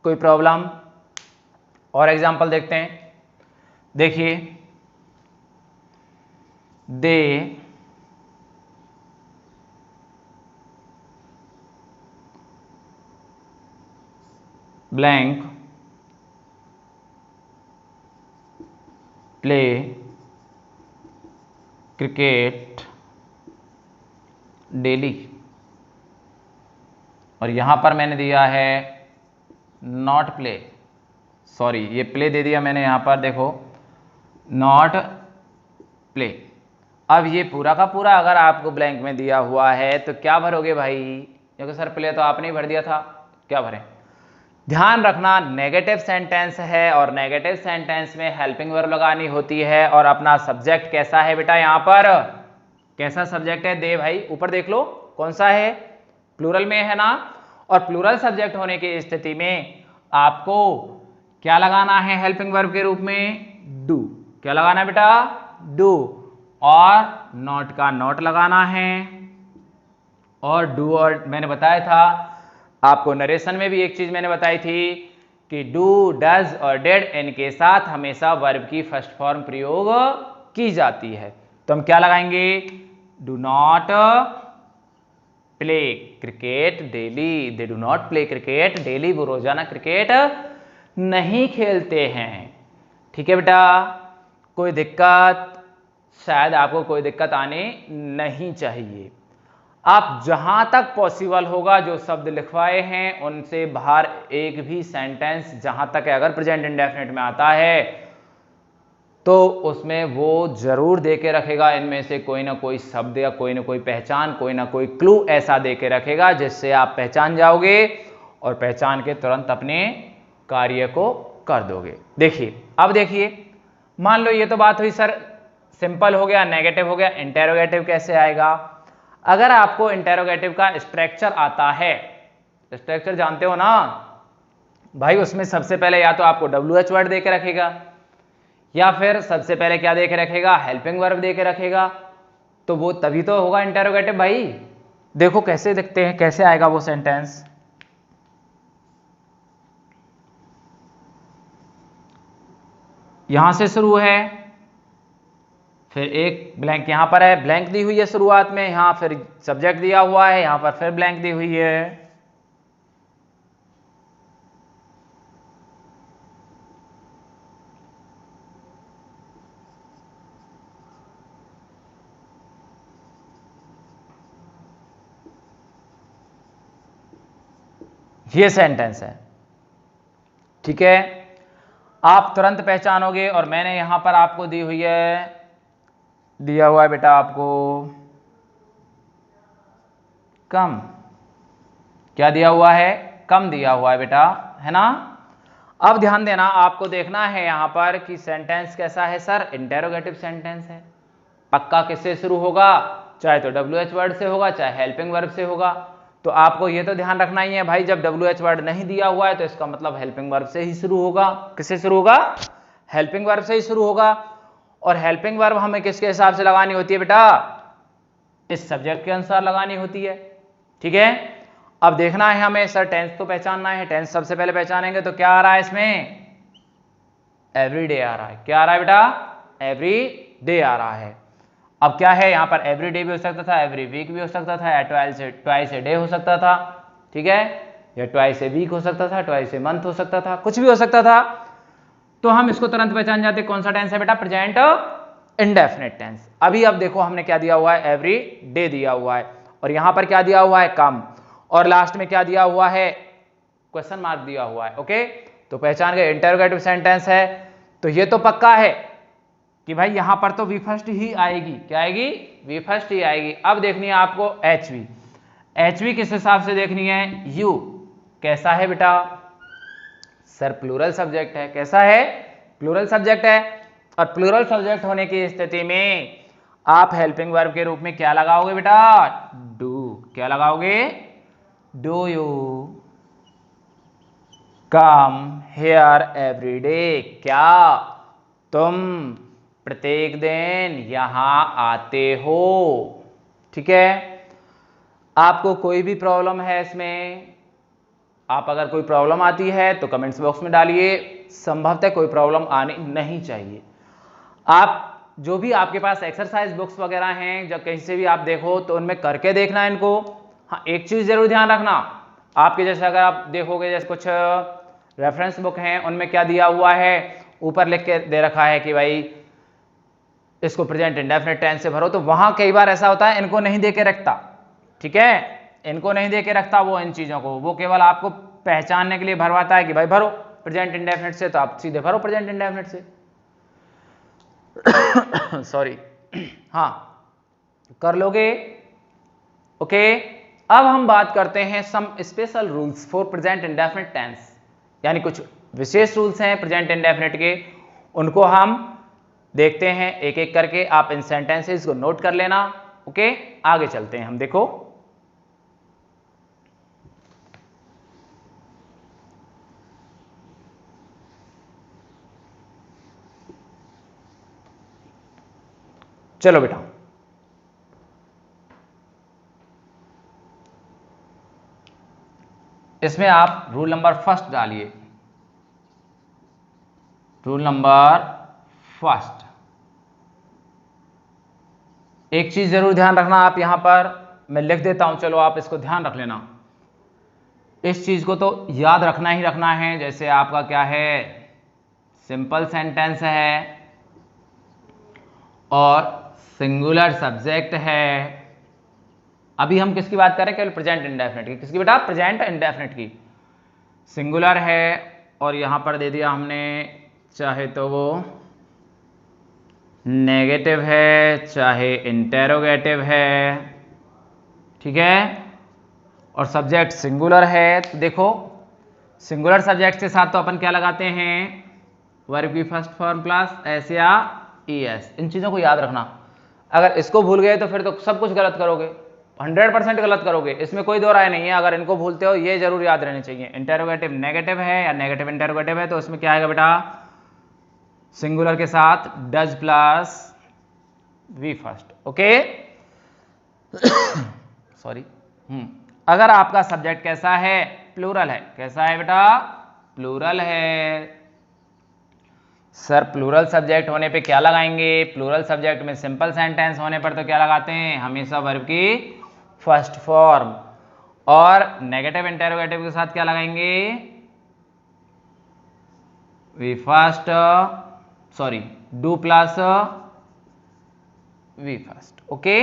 कोई प्रॉब्लम? और एग्जांपल देखते हैं। देखिए, दे ब्लैंक प्ले क्रिकेट डेली। और यहां पर मैंने दिया है नॉट प्ले, सॉरी ये प्ले दे दिया मैंने यहां पर, देखो नॉट प्ले। अब ये पूरा का पूरा अगर आपको ब्लैंक में दिया हुआ है तो क्या भरोगे भाई? क्योंकि सर प्ले तो आपने ही भर दिया था, क्या भरें? ध्यान रखना, नेगेटिव सेंटेंस है और नेगेटिव सेंटेंस में हेल्पिंग वर्ब लगानी होती है। और अपना सब्जेक्ट कैसा है बेटा? यहां पर कैसा सब्जेक्ट है? दे भाई, ऊपर देख लो कौन सा है, प्लूरल में है ना। और प्लूरल सब्जेक्ट होने की स्थिति में आपको क्या लगाना है हेल्पिंग वर्ब के रूप में? डू। क्या लगाना है बेटा? डू। और नॉट का नॉट लगाना है। और डू, और मैंने बताया था आपको नरेशन में भी एक चीज मैंने बताई थी कि डू, डज और डेड इनके साथ हमेशा वर्ब की फर्स्ट फॉर्म प्रयोग की जाती है। तो हम क्या लगाएंगे? Do not play cricket daily. They do not play cricket daily, वो रोजाना क्रिकेट नहीं खेलते हैं। ठीक है बेटा, कोई दिक्कत? शायद आपको कोई दिक्कत आने नहीं चाहिए। आप जहां तक पॉसिबल होगा जो शब्द लिखवाए हैं उनसे बाहर एक भी सेंटेंस, जहां तक है अगर प्रेजेंट इंडेफिनिट में आता है तो उसमें वो जरूर दे के रखेगा इनमें से कोई ना कोई शब्द या कोई ना कोई पहचान, कोई ना कोई क्लू ऐसा दे के रखेगा जिससे आप पहचान जाओगे और पहचान के तुरंत अपने कार्य को कर दोगे। देखिए, अब देखिए, मान लो ये तो बात हुई सर सिंपल हो गया, नेगेटिव हो गया, इंटेरोगेटिव कैसे आएगा? अगर आपको इंटेरोगेटिव का स्ट्रक्चर आता है, स्ट्रक्चर जानते हो ना भाई, उसमें सबसे पहले या तो आपको WH वर्ड दे के रखेगा या फिर सबसे पहले क्या दे के रखेगा? हेल्पिंग वर्ब दे के रखेगा। तो वो तभी तो होगा इंटेरोगेटिव भाई। देखो कैसे दिखते हैं, कैसे आएगा वो सेंटेंस। यहां से शुरू है, फिर एक ब्लैंक यहां पर है, ब्लैंक दी हुई है शुरुआत में, यहां फिर सब्जेक्ट दिया हुआ है, यहां पर फिर ब्लैंक दी हुई है। ये सेंटेंस है, ठीक है। आप तुरंत पहचानोगे। और मैंने यहां पर आपको दी हुई है, दिया हुआ है बेटा आपको कम। क्या दिया हुआ है? कम दिया हुआ है बेटा, है ना। अब ध्यान देना, आपको देखना है यहां पर कि सेंटेंस कैसा है सर? इंटेरोगेटिव सेंटेंस है। पक्का किससे शुरू होगा? चाहे तो WH वर्ड से होगा, चाहे हेल्पिंग वर्ब से होगा। तो आपको ये तो ध्यान रखना ही है भाई, जब WH वर्ड नहीं दिया हुआ है तो इसका मतलब हेल्पिंग वर्ब से ही शुरू होगा। किससे शुरू होगा? हेल्पिंग वर्ब से ही शुरू होगा। और हेल्पिंग वर्ब हमें किसके हिसाब से लगानी होती है बेटा? इस सब्जेक्ट के अनुसार लगानी होती है। ठीक है, अब देखना है हमें, सर टेंस तो पहचानना है। टेंस सबसे पहले पहचानेंगे तो क्या आ रहा है इसमें? एवरीडे आ रहा है। क्या आ रहा है बेटा? एवरी डे आ रहा है। अब क्या है यहाँ पर? एवरी डे भी हो सकता था, एवरी वीक भी हो सकता था, या ट्वाइस ए डे हो सकता था। ठीक है, या ट्वाइस ए वीक हो सकता था, ट्वाइस ए मंथ हो सकता था, कुछ भी हो सकता था। तो हम इसको तुरंत पहचान जाते कौन सा टेंस है बेटा? Present indefinite tense. अभी अब देखो हमने क्या दिया हुआ है? एवरी डे दिया हुआ है, और यहां पर क्या दिया हुआ है? कम, और लास्ट में क्या दिया हुआ है? क्वेश्चन मार्क दिया हुआ है। ओके, तो पहचान गए इंटरोगेटिव सेंटेंस है। तो ये तो पक्का है कि भाई यहां पर तो वी फर्स्ट ही आएगी। क्या आएगी? वी फर्स्ट ही आएगी। अब देखनी है आपको एचवी। एचवी किस हिसाब से देखनी है? यू कैसा है बेटा? सर प्लूरल सब्जेक्ट है। कैसा है? प्लूरल सब्जेक्ट है। और प्लूरल सब्जेक्ट होने की स्थिति में आप हेल्पिंग वर्ब के रूप में क्या लगाओगे बेटा? डू। क्या लगाओगे? Do you come here every day? क्या तुम प्रत्येक दिन यहां आते हो? ठीक है, आपको कोई भी प्रॉब्लम है इसमें? आप अगर कोई प्रॉब्लम आती है तो कमेंट्स बॉक्स में डालिए। संभवतः कोई प्रॉब्लम आनी नहीं चाहिए। आप जो भी आपके पास एक्सरसाइज बुक्स वगैरह हैं, जब कहीं से भी आप देखो तो उनमें करके देखना इनको। हाँ, एक चीज जरूर ध्यान रखना, आपके जैसे अगर आप देखोगे जैसे कुछ रेफरेंस बुक हैं उनमें क्या दिया हुआ है, ऊपर लिख के दे रखा है कि भाई इसको प्रेजेंट इंडेफिनिट टेंस से भरो, तो वहां कई बार ऐसा होता है इनको नहीं दे के रखता। ठीक है, इनको नहीं दे के रखता वो इन चीजों को, वो केवल आपको पहचानने के लिए भरवाता है कि भाई भरो प्रेजेंट इंडेफिनिट से, तो आप सीधे भरो प्रेजेंट इंडेफिनिट से। सॉरी। हाँ, कर लोगे। ओके, अब हम बात करते हैं some special rules for present indefinite tense, यानी कुछ विशेष रूल्स हैं प्रेजेंट इंडेफिनिट के, उनको हम देखते हैं एक एक करके। आप इन सेंटेंसेस को नोट कर लेना। ओके, आगे चलते हैं हम। देखो चलो बेटा, इसमें आप रूल नंबर फर्स्ट डालिए। रूल नंबर फर्स्ट, एक चीज जरूर ध्यान रखना आप, यहां पर मैं लिख देता हूं, चलो आप इसको ध्यान रख लेना। इस चीज को तो याद रखना ही रखना है। जैसे आपका क्या है? सिंपल सेंटेंस है और सिंगुलर सब्जेक्ट है। अभी हम किसकी बात कर रहे हैं? केवल प्रेजेंट इंडेफिनिट की। किसकी बेटा? प्रेजेंट इंडेफिनिट की। सिंगुलर है और यहां पर दे दिया हमने, चाहे तो वो नेगेटिव है चाहे इंटेरोगेटिव है। ठीक है, और सब्जेक्ट सिंगुलर है। तो देखो सिंगुलर सब्जेक्ट के साथ तो अपन क्या लगाते हैं? वर्ब की फर्स्ट फॉर्म प्लस एस या ईएस। इन चीजों को याद रखना। अगर इसको भूल गए तो फिर तो सब कुछ गलत करोगे, 100% गलत करोगे, इसमें कोई दो राय नहीं है। अगर इनको भूलते हो, ये जरूर याद रहने चाहिए। इंटेरोगेटिव नेगेटिव है या नेगेटिव इंटेरोगेटिव है तो उसमें क्या आएगा बेटा? सिंगुलर के साथ does plus V first. Okay, sorry. अगर आपका सब्जेक्ट कैसा है? प्लूरल है। कैसा है बेटा? प्लूरल है। सर प्लूरल सब्जेक्ट होने पे क्या लगाएंगे? प्लूरल सब्जेक्ट में सिंपल सेंटेंस होने पर तो क्या लगाते हैं? हमेशा वर्ब की फर्स्ट फॉर्म। और नेगेटिव इंटेरोगेटिव के साथ क्या लगाएंगे? V first, sorry, do plus V first. Okay,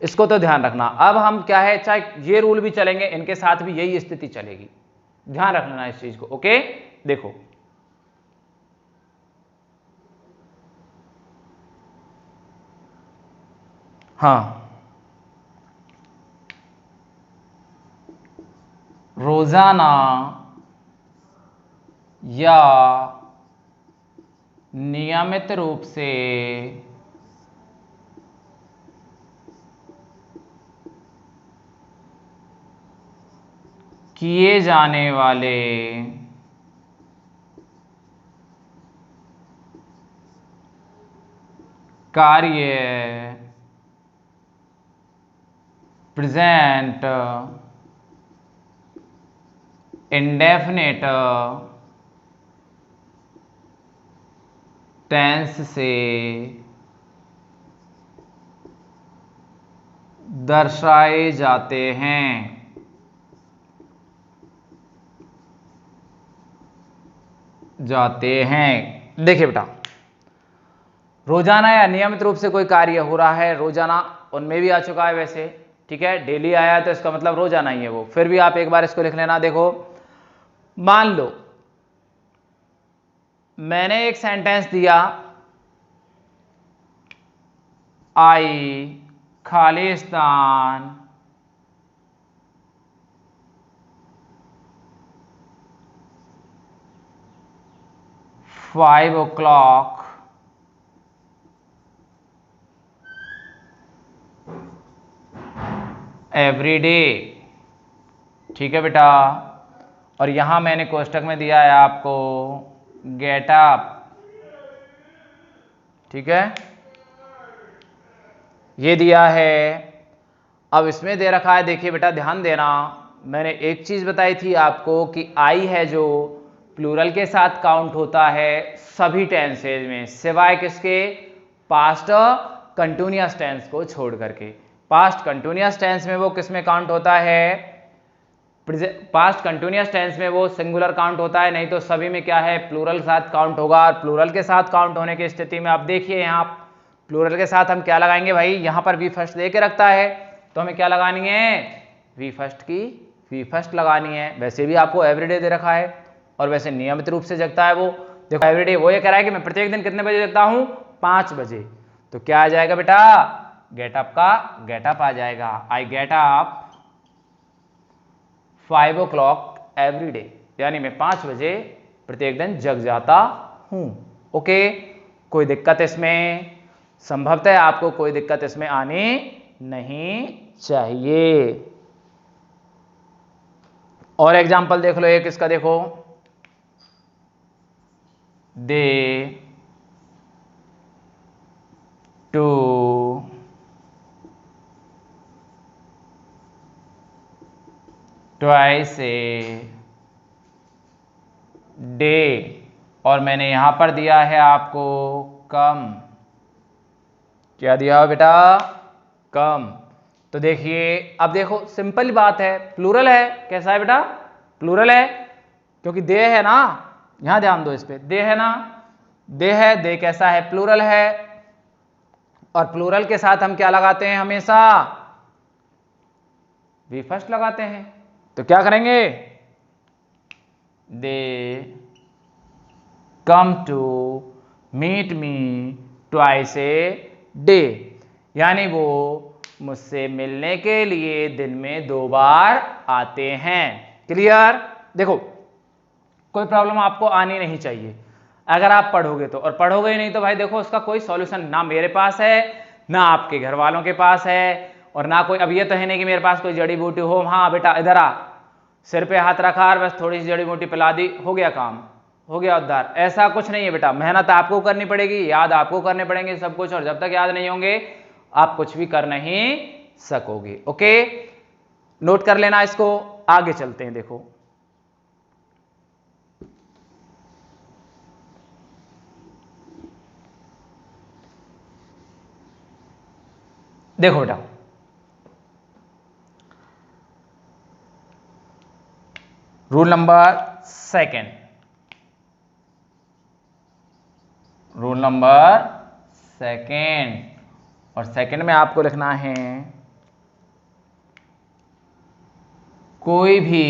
इसको तो ध्यान रखना। अब हम क्या है, चाहे ये रूल भी चलेंगे, इनके साथ भी यही स्थिति चलेगी। ध्यान रख लेना इस चीज को। ओके, देखो हाँ, रोजाना या नियमित रूप से किए जाने वाले कार्य प्रेजेंट इंडेफिनेट टेंस से दर्शाए जाते हैं। देखिए बेटा, रोजाना या नियमित रूप से कोई कार्य हो रहा है, रोजाना उनमें भी आ चुका है वैसे, ठीक है, डेली आया है तो इसका मतलब रोजाना ही है वो। फिर भी आप एक बार इसको लिख लेना। देखो, मान लो मैंने एक सेंटेंस दिया, आई खालिस्तान $5 एवरी डे, ठीक है बेटा। और यहां मैंने कोष्टक में दिया है आपको गेट अप, ठीक है, ये दिया है। अब इसमें दे रखा है, देखिए बेटा ध्यान देना, मैंने एक चीज बताई थी आपको कि आई है जो प्लूरल के साथ काउंट होता है सभी टेंसेज में, सिवाय किसके, पास्ट कंटिन्यूअस टेंस को छोड़ करके। पास्ट कंटिन्यूअस टेंस में वो किस में काउंट होता है, पास्ट कंटिन्यूअस टेंस में वो सिंगुलर काउंट होता है, नहीं तो सभी में क्या है, प्लूरल के साथ काउंट होगा। और प्लूरल के साथ काउंट होने की स्थिति में आप देखिए यहाँ प्लूरल के साथ हम क्या लगाएंगे भाई, यहां पर वी फर्स्ट दे के रखता है तो हमें क्या लगानी है, वी फर्स्ट की वी फर्स्ट लगानी है। वैसे भी आपको एवरीडे दे रखा है और वैसे नियमित रूप से जगता है वो। देखो एवरीडे वो ये कह रहा है कि मैं प्रत्येक दिन कितने बजे जगता हूं, 5 बजे, तो क्या आ जाएगा बेटा, गेटअप का गेटअप आ जाएगा। I get up 5 every day, यानी मैं 5 बजे प्रत्येक दिन जग जाता हूं। ओके, कोई दिक्कत इसमें, संभवतः आपको कोई दिक्कत इसमें आनी नहीं चाहिए। और एग्जाम्पल देख लो एक इसका, देखो, दे टू ट्वाइस ए डे, और मैंने यहां पर दिया है आपको कम, क्या दिया बेटा, कम। तो देखिए, अब देखो सिंपल बात है, प्लूरल है, कैसा है बेटा, प्लूरल है, क्योंकि दे है ना, यहां ध्यान दो इस पे, दे है ना, दे है, दे कैसा है, प्लूरल है। और प्लूरल के साथ हम क्या लगाते हैं हमेशा, वी फर्स्ट लगाते हैं। तो क्या करेंगे, they come to meet me twice a day, यानी वो मुझसे मिलने के लिए दिन में 2 बार आते हैं। क्लियर। देखो, कोई प्रॉब्लम आपको आनी नहीं चाहिए अगर आप पढ़ोगे तो, और पढ़ोगे ही नहीं तो भाई देखो उसका कोई सॉल्यूशन ना मेरे पास है ना आपके घर वालों के पास है, और ना कोई, अब ये तो है नहीं कि मेरे पास कोई जड़ी बूटी हो, हाँ बेटा इधर आ, सिर पे हाथ रखा और बस थोड़ी सी जड़ी बूटी पिला दी, हो गया काम, हो गया उद्धार, ऐसा कुछ नहीं है बेटा। मेहनत आपको करनी पड़ेगी, याद आपको करने पड़ेंगे सब कुछ, और जब तक याद नहीं होंगे आप कुछ भी कर नहीं सकोगे। ओके, नोट कर लेना इसको, आगे चलते हैं। देखो देखो बेटा, rule number second, rule number second, और सेकेंड में आपको लिखना है, कोई भी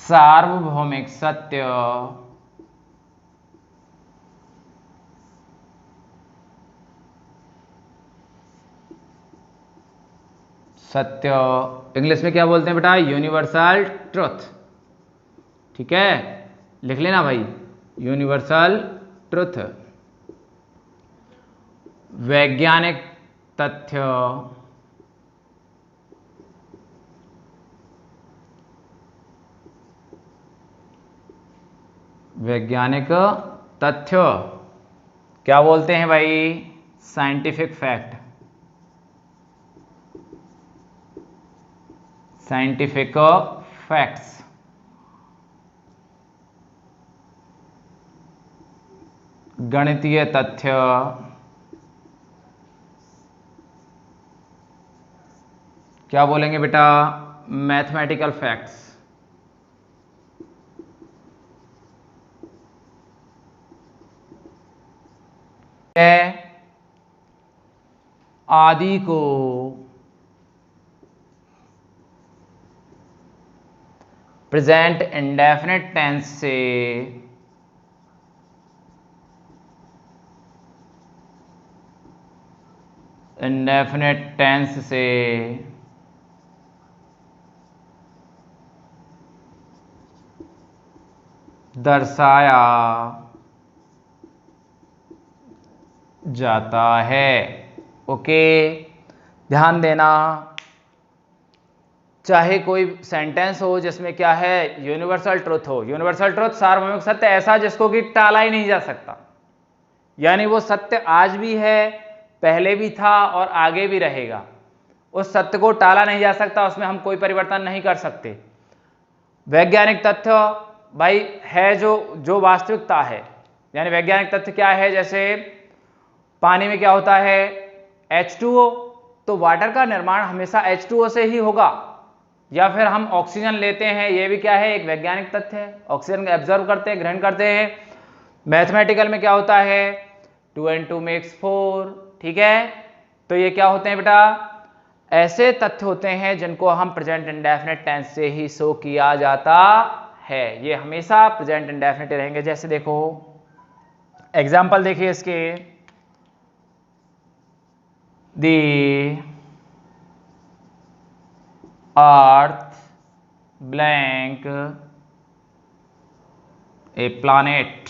सार्वभौमिक सत्य सत्य इंग्लिश में क्या बोलते हैं बेटा, यूनिवर्सल ट्रुथ, ठीक है, लिख लेना भाई, यूनिवर्सल ट्रुथ, वैज्ञानिक तथ्य वैज्ञानिक तथ्य क्या बोलते हैं भाई? Scientific fact. Scientific facts. गणितीय तथ्य। क्या बोलेंगे बेटा? Mathematical facts. आदि को प्रेजेंट इंडेफिनिट टेंस से दर्शाया जाता है। ओके, ध्यान देना, चाहे कोई सेंटेंस हो जिसमें क्या है, यूनिवर्सल ट्रुथ हो। यूनिवर्सल ट्रुथ सार्वभौमिक सत्य ऐसा जिसको कि टाला ही नहीं जा सकता, यानी वो सत्य आज भी है, पहले भी था और आगे भी रहेगा। उस सत्य को टाला नहीं जा सकता, उसमें हम कोई परिवर्तन नहीं कर सकते। वैज्ञानिक तथ्य भाई है जो वास्तविकता है, यानी वैज्ञानिक तथ्य क्या है? जैसे पानी में क्या होता है? H2O, तो वाटर का निर्माण हमेशा H2O से ही होगा। या फिर हम ऑक्सीजन लेते हैं, ये भी क्या है? एक वैज्ञानिक तथ्य है। ऑक्सीजन एब्जॉर्व करते हैं, ग्रहण करते हैं। मैथमेटिकल में क्या होता है? 2 and 2 makes 4, ठीक है। तो ये क्या होते हैं बेटा? ऐसे तथ्य होते हैं जिनको हम प्रेजेंट इंडेफिनिट टेंस से ही शो किया जाता है। ये हमेशा प्रेजेंट इंडेफिनिट रहेंगे। जैसे देखो एग्जाम्पल देखिए इसके, दी अर्थ ब्लैंक ए प्लैनेट।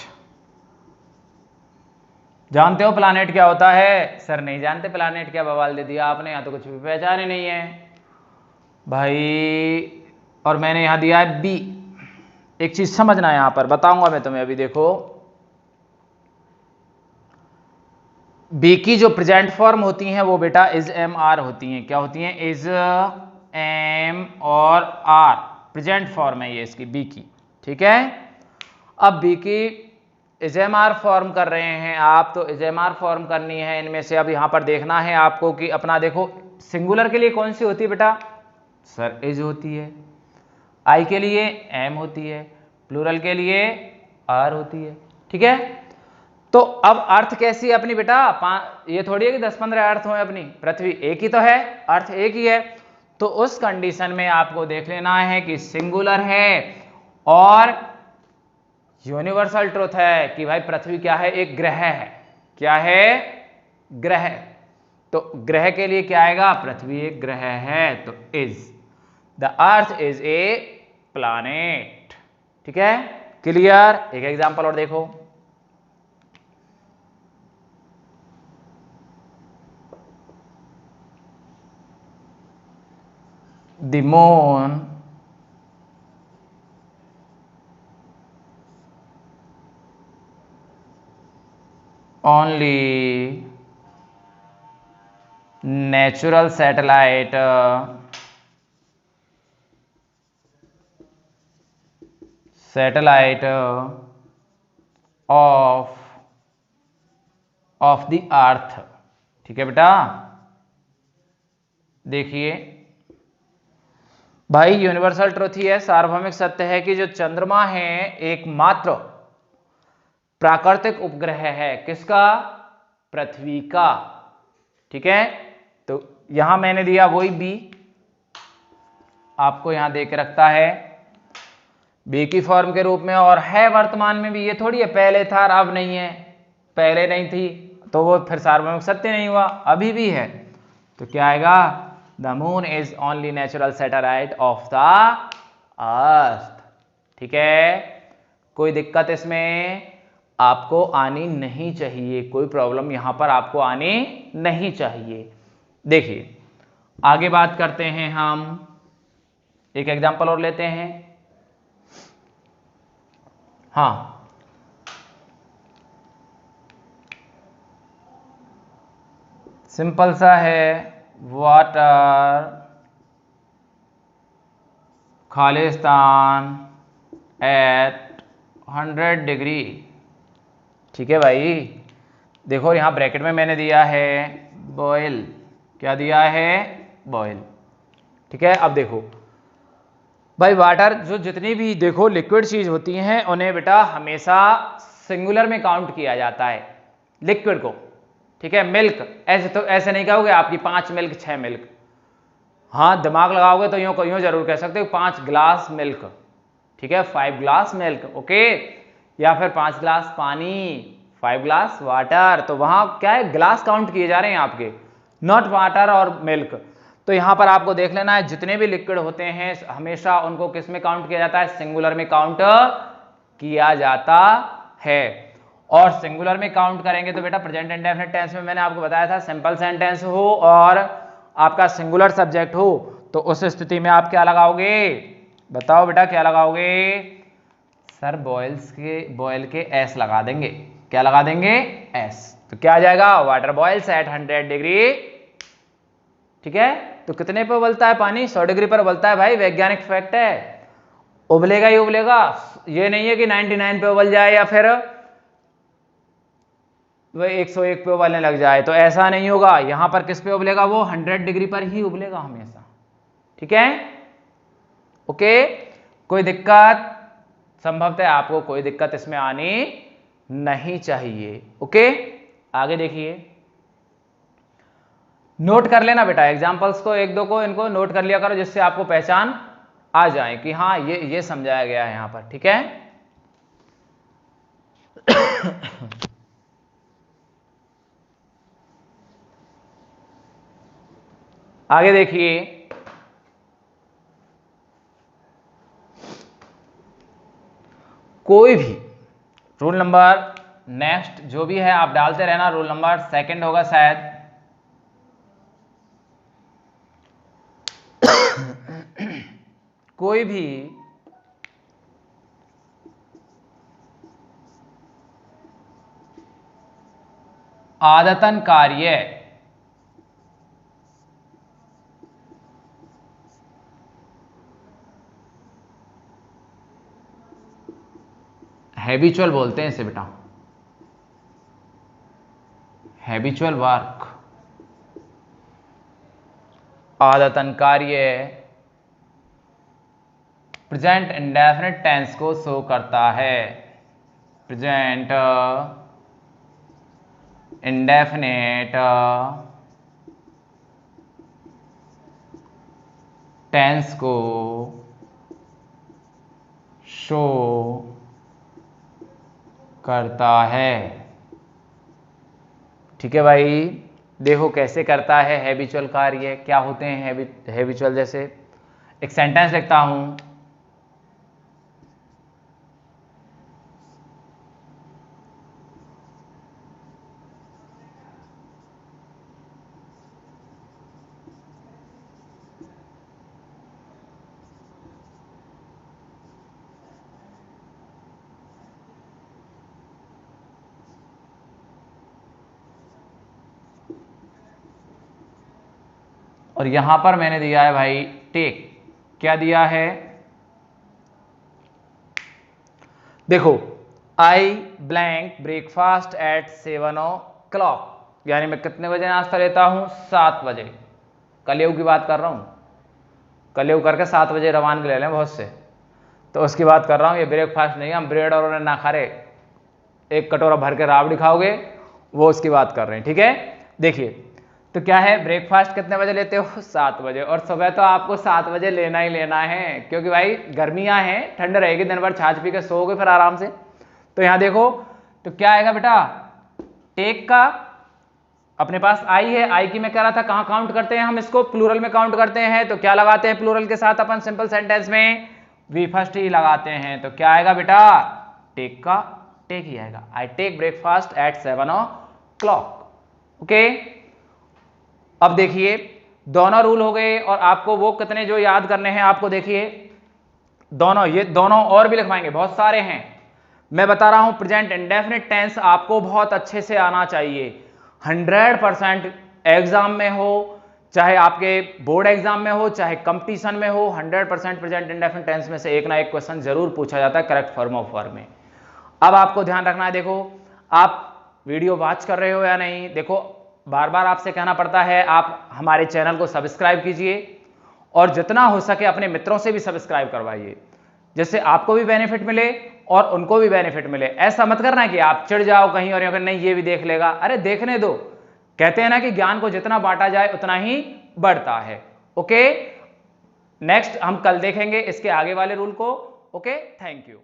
जानते हो प्लैनेट क्या होता है? सर नहीं जानते प्लैनेट क्या, बवाल दे दिया आपने, यहाँ तो कुछ भी पहचान ही नहीं है भाई। और मैंने यहां दिया है बी। एक चीज समझना है, यहां पर बताऊंगा मैं तुम्हें अभी। देखो बी की जो प्रेजेंट फॉर्म होती हैं वो बेटा इज एम आर होती हैं। क्या होती हैं? इज एम और आर, प्रेजेंट फॉर्म है ये इसकी, बी की, ठीक है। अब बी की इज एम आर फॉर्म कर रहे हैं आप, तो इज एम आर फॉर्म करनी है इनमें से। अब यहां पर देखना है आपको कि अपना देखो सिंगुलर के लिए कौन सी होती है बेटा? सर इज होती है। आई के लिए एम होती है, प्लूरल के लिए आर होती है, ठीक है। तो अब अर्थ कैसी है अपनी बेटा? ये थोड़ी है कि 10-15 अर्थ हो अपनी, पृथ्वी एक ही तो है, अर्थ एक ही है। तो उस कंडीशन में आपको देख लेना है कि सिंगुलर है और यूनिवर्सल ट्रुथ है कि भाई पृथ्वी क्या है? एक ग्रह है। क्या है? ग्रह। तो ग्रह के लिए क्या आएगा? पृथ्वी एक ग्रह है, तो is the earth is a planet, ठीक है। क्लियर? एक एग्जांपल और देखो, the moon only natural satellite of the earth, ठीक है बेटा। देखिए भाई यूनिवर्सल ट्रुथ ही है, सार्वभौमिक सत्य है कि जो चंद्रमा है एकमात्र प्राकृतिक उपग्रह है। किसका? पृथ्वी का, ठीक है। तो यहां मैंने दिया वही बी, आपको यहां दे के रखता है बी की फॉर्म के रूप में, और है वर्तमान में भी। ये थोड़ी है पहले था और अब नहीं है, पहले नहीं थी तो वो फिर सार्वभौमिक सत्य नहीं हुआ, अभी भी है। तो क्या आएगा? The moon is only natural satellite of the earth, ठीक है। कोई दिक्कत इसमें आपको आनी नहीं चाहिए, कोई प्रॉब्लम यहां पर आपको आनी नहीं चाहिए। देखिए आगे बात करते हैं हम, एक एग्जांपल और लेते हैं। हाँ, सिंपल सा है, वाटर खालिस्तान एट 100 डिग्री। ठीक है भाई, देखो यहाँ ब्रैकेट में मैंने दिया है बॉयल, क्या दिया है, बॉयल। ठीक है, अब देखो भाई वाटर जो जितनी भी देखो लिक्विड चीज होती हैं उन्हें बेटा हमेशा सिंगुलर में काउंट किया जाता है, लिक्विड को। ठीक है, मिल्क ऐसे तो ऐसे नहीं कहोगे आपकी 5 मिल्क 6 मिल्क, हाँ दिमाग लगाओगे तो यूं जरूर कह सकते हो 5 ग्लास मिल्क। ठीक है, 5 ग्लास मिल्क, ओके, या फिर 5 ग्लास पानी, 5 ग्लास वाटर। तो वहां क्या है, ग्लास काउंट किए जा रहे हैं आपके, नॉट वाटर और मिल्क। तो यहां पर आपको देख लेना है जितने भी लिक्विड होते हैं हमेशा उनको किस में काउंट किया जाता है, सिंगुलर में काउंट किया जाता है। और सिंगुलर में काउंट करेंगे तो बेटा प्रेजेंट इंडेफिनिट टेंस में मैंने आपको बताया था सिंपल सेंटेंस हो और आपका सिंगुलर सब्जेक्ट हो तो उस स्थिति में आप क्या लगाओगे, बताओ बेटा क्या लगाओगे, सर बॉयल के एस लगा देंगे। क्या लगा देंगे, एस। तो क्या आ जाएगा, वाटर बॉयल्स एट 100 डिग्री। ठीक है, तो कितने पे उबलता है पानी, 100 डिग्री पर उबलता है भाई, वैज्ञानिक फैक्ट है, उबलेगा ही उबलेगा। ये नहीं है कि 99 पे उबल जाए या फिर वह 101 पे उबलने लग जाए, तो ऐसा नहीं होगा। यहां पर किस पे उबलेगा, वो 100 डिग्री पर ही उबलेगा हमेशा। ठीक है, ओके, कोई दिक्कत, संभवतः आपको कोई दिक्कत इसमें आनी नहीं चाहिए। ओके, आगे देखिए, नोट कर लेना बेटा एग्जांपल्स को, एक दो को इनको नोट कर लिया करो जिससे आपको पहचान आ जाए कि हाँ ये समझाया गया है यहां पर। ठीक है, आगे देखिए, कोई भी रूल नंबर नेक्स्ट जो भी है आप डालते रहना, रूल नंबर 2 होगा शायद। कोई भी आदतन कार्य हैबिचुअल बोलते हैं इसे बेटा, हैबिचुअल वर्क, आदतन कार्य प्रेजेंट इंडेफिनिट टेंस को शो करता है, प्रेजेंट इंडेफिनिट टेंस को शो करता है। ठीक है भाई, देखो कैसे करता है हैबिचुअल कार्य, क्या होते हैं हैबिचुअल, जैसे एक सेंटेंस लिखता हूं, और यहां पर मैंने दिया है भाई टेक, क्या दिया है, देखो आई ब्लैंक ब्रेकफास्ट एट 7 o'clock, यानी मैं कितने बजे नाश्ता लेता हूं, 7 बजे। कलयुग की बात कर रहा हूं, कलयुग करके 7 बजे रवानगी ले लें बहुत से, तो उसकी बात कर रहा हूं। ये ब्रेकफास्ट नहीं है, हम ब्रेड और ना खा रहे, एक कटोरा भर के राबड़ी खाओगे, वो उसकी बात कर रहे हैं। ठीक है, देखिए तो क्या है, ब्रेकफास्ट कितने बजे लेते हो, 7 बजे, और सुबह तो आपको 7 बजे लेना ही लेना है, क्योंकि भाई गर्मियां हैं, ठंड रहेगी, दिन भर छाछ पी के सोओगे फिर आराम से। तो यहां देखो तो क्या आएगा बेटा, टेक का अपने पास आई है, आई की मैं कह रहा था कहां काउंट करते हैं हम इसको, प्लूरल में काउंट करते हैं, तो क्या लगाते हैं प्लूरल के साथ अपन सिंपल सेंटेंस में, वी फर्स्ट ही लगाते हैं। तो क्या आएगा बेटा, टेक का टेक ही आएगा, I take breakfast at 7 o'clock। Okay, अब देखिए दोनों रूल हो गए, और आपको वो कितने जो याद करने हैं आपको, देखिए दोनों, ये दोनों और भी लिखवाएंगे, बहुत सारे हैं। मैं बता रहा हूं प्रेजेंट इंडेफिनिट टेंस आपको बहुत अच्छे से आना चाहिए, 100% एग्जाम में हो, चाहे आपके बोर्ड एग्जाम में हो, चाहे कंपटीशन में हो, 100% प्रेजेंट इंडेफिनिट टेंस में से एक ना एक क्वेश्चन जरूर पूछा जाता है करेक्ट फॉर्म ऑफ वर्ब में। अब आपको ध्यान रखना है, देखो आप वीडियो वॉच कर रहे हो या नहीं, देखो बार बार आपसे कहना पड़ता है आप हमारे चैनल को सब्सक्राइब कीजिए और जितना हो सके अपने मित्रों से भी सब्सक्राइब करवाइए, जिससे आपको भी बेनिफिट मिले और उनको भी बेनिफिट मिले। ऐसा मत करना कि आप चिढ़ जाओ कहीं और अगर नहीं ये भी देख लेगा, अरे देखने दो। कहते हैं ना कि ज्ञान को जितना बांटा जाए उतना ही बढ़ता है। ओके, नेक्स्ट हम कल देखेंगे इसके आगे वाले रूल को। Okay, thank you.